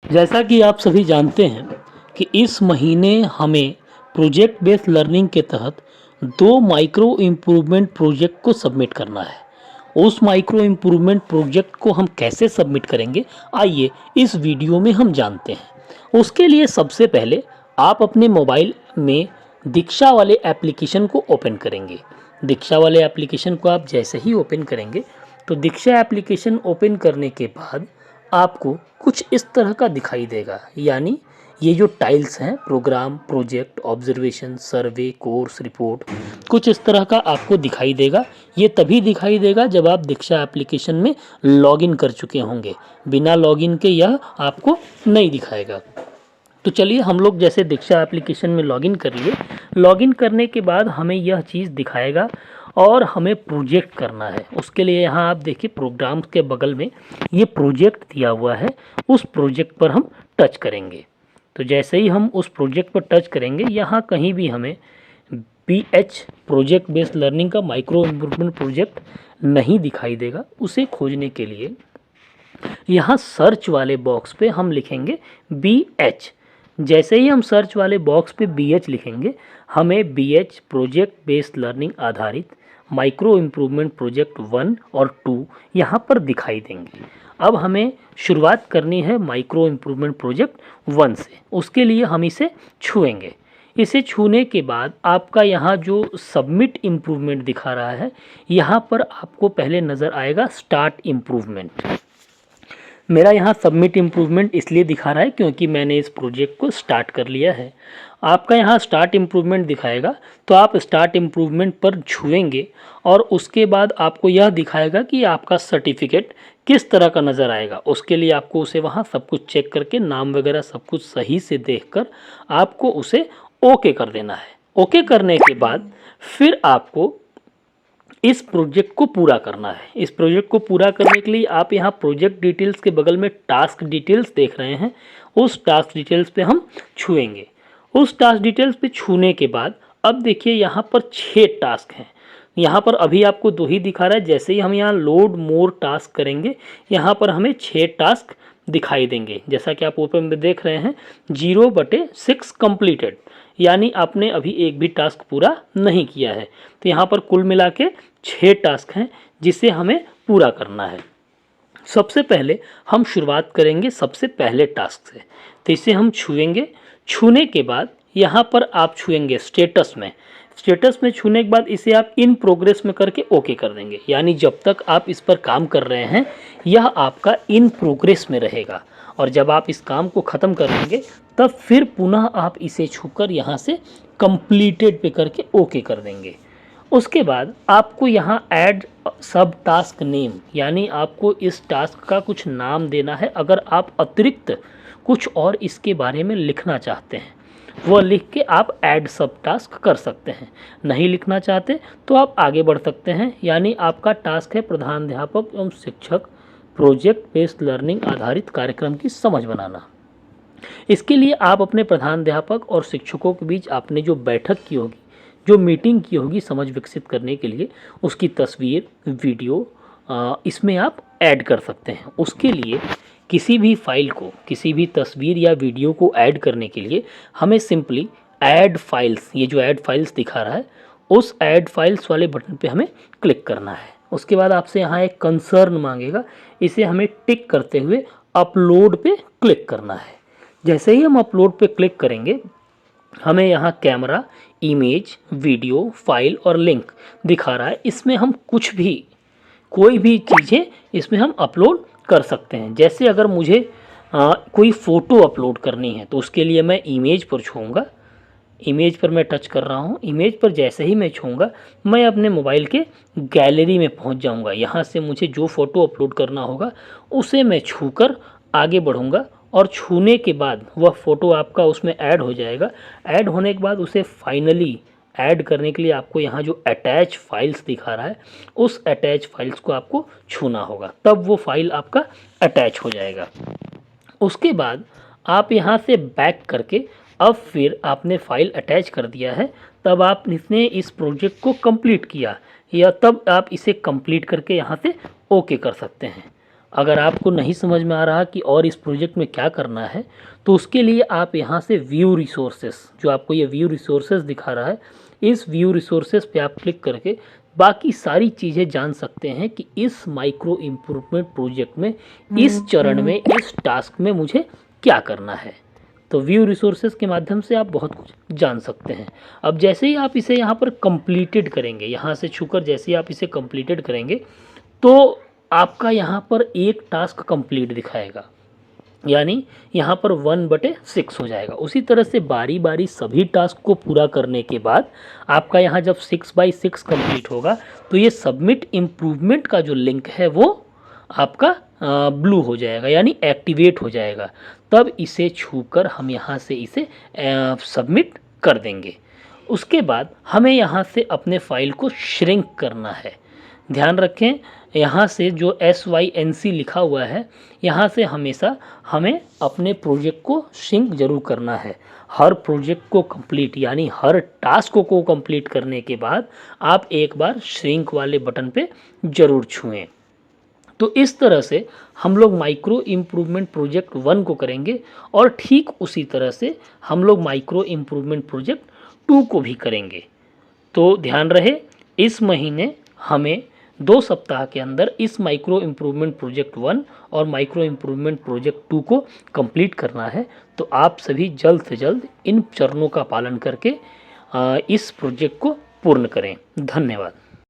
जैसा कि आप सभी जानते हैं कि इस महीने हमें प्रोजेक्ट बेस्ड लर्निंग के तहत 2 माइक्रो इम्प्रूवमेंट प्रोजेक्ट को सबमिट करना है। उस माइक्रो इम्प्रूवमेंट प्रोजेक्ट को हम कैसे सबमिट करेंगे, आइए इस वीडियो में हम जानते हैं। उसके लिए सबसे पहले आप अपने मोबाइल में दीक्षा वाले एप्लीकेशन को ओपन करेंगे। दीक्षा वाले एप्लीकेशन को आप जैसे ही ओपन करेंगे तो दीक्षा एप्लीकेशन ओपन करने के बाद आपको कुछ इस तरह का दिखाई देगा, यानी ये जो टाइल्स हैं प्रोग्राम, प्रोजेक्ट, ऑब्जर्वेशन, सर्वे, कोर्स, रिपोर्ट, कुछ इस तरह का आपको दिखाई देगा। ये तभी दिखाई देगा जब आप दीक्षा एप्लीकेशन में लॉगिन कर चुके होंगे। बिना लॉगिन के यह आपको नहीं दिखाएगा। तो चलिए हम लोग जैसे दीक्षा एप्लीकेशन में लॉगिन कर लिए। लॉगिन करने के बाद हमें यह चीज़ दिखाएगा और हमें प्रोजेक्ट करना है। उसके लिए यहाँ आप देखिए प्रोग्राम के बगल में ये प्रोजेक्ट दिया हुआ है, उस प्रोजेक्ट पर हम टच करेंगे। तो जैसे ही हम उस प्रोजेक्ट पर टच करेंगे, यहाँ कहीं भी हमें BH प्रोजेक्ट बेस्ड लर्निंग का माइक्रो इम्प्रूवमेंट प्रोजेक्ट नहीं दिखाई देगा। उसे खोजने के लिए यहाँ सर्च वाले बॉक्स पे हम लिखेंगे BH। जैसे ही हम सर्च वाले बॉक्स पे BH लिखेंगे, हमें BH प्रोजेक्ट बेस्ड लर्निंग आधारित माइक्रो इम्प्रूवमेंट प्रोजेक्ट 1 और 2 यहाँ पर दिखाई देंगे। अब हमें शुरुआत करनी है माइक्रो इम्प्रूवमेंट प्रोजेक्ट 1 से। उसके लिए हम इसे छुएंगे। इसे छूने के बाद आपका यहाँ जो सबमिट इम्प्रूवमेंट दिखा रहा है, यहाँ पर आपको पहले नज़र आएगा स्टार्ट इम्प्रूवमेंट। मेरा यहाँ सबमिट इम्प्रूवमेंट इसलिए दिखा रहा है क्योंकि मैंने इस प्रोजेक्ट को स्टार्ट कर लिया है। आपका यहाँ स्टार्ट इम्प्रूवमेंट दिखाएगा, तो आप स्टार्ट इम्प्रूवमेंट पर छुएंगे और उसके बाद आपको यह दिखाएगा कि आपका सर्टिफिकेट किस तरह का नज़र आएगा। उसके लिए आपको उसे वहाँ सब कुछ चेक करके नाम वगैरह सब कुछ सही से देखकर आपको उसे ओके कर देना है। ओके करने के बाद फिर आपको इस प्रोजेक्ट को पूरा करना है। इस प्रोजेक्ट को पूरा करने के लिए आप यहाँ प्रोजेक्ट डिटेल्स के बगल में टास्क डिटेल्स देख रहे हैं, उस टास्क डिटेल्स पे हम छुएंगे। उस टास्क डिटेल्स पे छूने के बाद अब देखिए यहाँ पर 6 टास्क हैं। यहाँ पर अभी आपको 2 ही दिखा रहा है। जैसे ही हम यहाँ लोड मोर टास्क करेंगे, यहाँ पर हमें 6 टास्क दिखाई देंगे। जैसा कि आप ऊपर में देख रहे हैं 0/6 कंप्लीटेड, यानी आपने अभी एक भी टास्क पूरा नहीं किया है। तो यहाँ पर कुल मिला के 6 टास्क हैं जिसे हमें पूरा करना है। सबसे पहले हम शुरुआत करेंगे सबसे पहले टास्क से। तो इसे हम छुएंगे। छूने के बाद यहाँ पर आप छुएंगे स्टेटस में। स्टेटस में छूने के बाद इसे आप इन प्रोग्रेस में करके ओके कर देंगे, यानी जब तक आप इस पर काम कर रहे हैं यह आपका इन प्रोग्रेस में रहेगा। और जब आप इस काम को ख़त्म कर देंगे तब फिर पुनः आप इसे छूकर यहाँ से कंप्लीटेड पे करके ओके कर देंगे। उसके बाद आपको यहाँ ऐड सब टास्क नेम, यानी आपको इस टास्क का कुछ नाम देना है। अगर आप अतिरिक्त कुछ और इसके बारे में लिखना चाहते हैं, वह लिख के आप ऐड सब टास्क कर सकते हैं। नहीं लिखना चाहते तो आप आगे बढ़ सकते हैं। यानी आपका टास्क है प्रधानाध्यापक एवं शिक्षक प्रोजेक्ट बेस्ड लर्निंग आधारित कार्यक्रम की समझ बनाना। इसके लिए आप अपने प्रधानाध्यापक और शिक्षकों के बीच आपने जो बैठक की होगी, जो मीटिंग की होगी समझ विकसित करने के लिए, उसकी तस्वीर, वीडियो इसमें आप ऐड कर सकते हैं। उसके लिए किसी भी फाइल को, किसी भी तस्वीर या वीडियो को ऐड करने के लिए हमें सिंपली ऐड फाइल्स, ये जो ऐड फाइल्स दिखा रहा है, उस ऐड फाइल्स वाले बटन पे हमें क्लिक करना है। उसके बाद आपसे यहाँ एक कंसर्न मांगेगा, इसे हमें टिक करते हुए अपलोड पे क्लिक करना है। जैसे ही हम अपलोड पे क्लिक करेंगे, हमें यहाँ कैमरा, इमेज, वीडियो, फाइल और लिंक दिखा रहा है। इसमें हम कुछ भी, कोई भी चीज़ें इसमें हम अपलोड कर सकते हैं। जैसे अगर मुझे कोई फ़ोटो अपलोड करनी है तो उसके लिए मैं इमेज पर छूँगा। इमेज पर मैं टच कर रहा हूँ। इमेज पर जैसे ही मैं छूँगा, मैं अपने मोबाइल के गैलरी में पहुँच जाऊँगा। यहाँ से मुझे जो फ़ोटो अपलोड करना होगा उसे मैं छूकर आगे बढ़ूँगा और छूने के बाद वह फ़ोटो आपका उसमें ऐड हो जाएगा। ऐड होने के बाद उसे फाइनली ऐड करने के लिए आपको यहाँ जो अटैच फाइल्स दिखा रहा है, उस अटैच फाइल्स को आपको छूना होगा, तब वो फाइल आपका अटैच हो जाएगा। उसके बाद आप यहाँ से बैक करके, अब फिर आपने फाइल अटैच कर दिया है, तब आपने इस प्रोजेक्ट को कंप्लीट किया, या तब आप इसे कंप्लीट करके यहाँ से ओके कर सकते हैं। अगर आपको नहीं समझ में आ रहा कि और इस प्रोजेक्ट में क्या करना है, तो उसके लिए आप यहाँ से व्यू रिसोर्सेस, जो आपको ये व्यू रिसोर्सेस दिखा रहा है, इस व्यू रिसोर्सेस पे आप क्लिक करके बाकी सारी चीज़ें जान सकते हैं कि इस माइक्रो इम्प्रूवमेंट प्रोजेक्ट में, इस चरण में, इस टास्क में मुझे क्या करना है। तो व्यू रिसोर्सेज के माध्यम से आप बहुत कुछ जान सकते हैं। अब जैसे ही आप इसे यहाँ पर कंप्लीटेड करेंगे, यहाँ से छूकर जैसे ही आप इसे कंप्लीटेड करेंगे, तो आपका यहाँ पर एक टास्क कंप्लीट दिखाएगा, यानी यहाँ पर 1/6 हो जाएगा। उसी तरह से बारी बारी सभी टास्क को पूरा करने के बाद आपका यहाँ जब 6/6 कंप्लीट होगा, तो ये सबमिट इम्प्रूवमेंट का जो लिंक है वो आपका ब्लू हो जाएगा, यानी एक्टिवेट हो जाएगा। तब इसे छूकर हम यहाँ से इसे सबमिट कर देंगे। उसके बाद हमें यहाँ से अपने फाइल को श्रिंक करना है। ध्यान रखें, यहाँ से जो SYNC लिखा हुआ है, यहाँ से हमेशा हमें अपने प्रोजेक्ट को श्रिंक जरूर करना है। हर प्रोजेक्ट को कंप्लीट, यानी हर टास्क को कंप्लीट करने के बाद आप एक बार श्रिंक वाले बटन पे ज़रूर छुएं। तो इस तरह से हम लोग माइक्रो इम्प्रूवमेंट प्रोजेक्ट 1 को करेंगे, और ठीक उसी तरह से हम लोग माइक्रो इम्प्रूवमेंट प्रोजेक्ट 2 को भी करेंगे। तो ध्यान रहे, इस महीने हमें 2 सप्ताह के अंदर इस माइक्रो इम्प्रूवमेंट प्रोजेक्ट 1 और माइक्रो इम्प्रूवमेंट प्रोजेक्ट 2 को कंप्लीट करना है। तो आप सभी जल्द से जल्द इन चरणों का पालन करके इस प्रोजेक्ट को पूर्ण करें। धन्यवाद।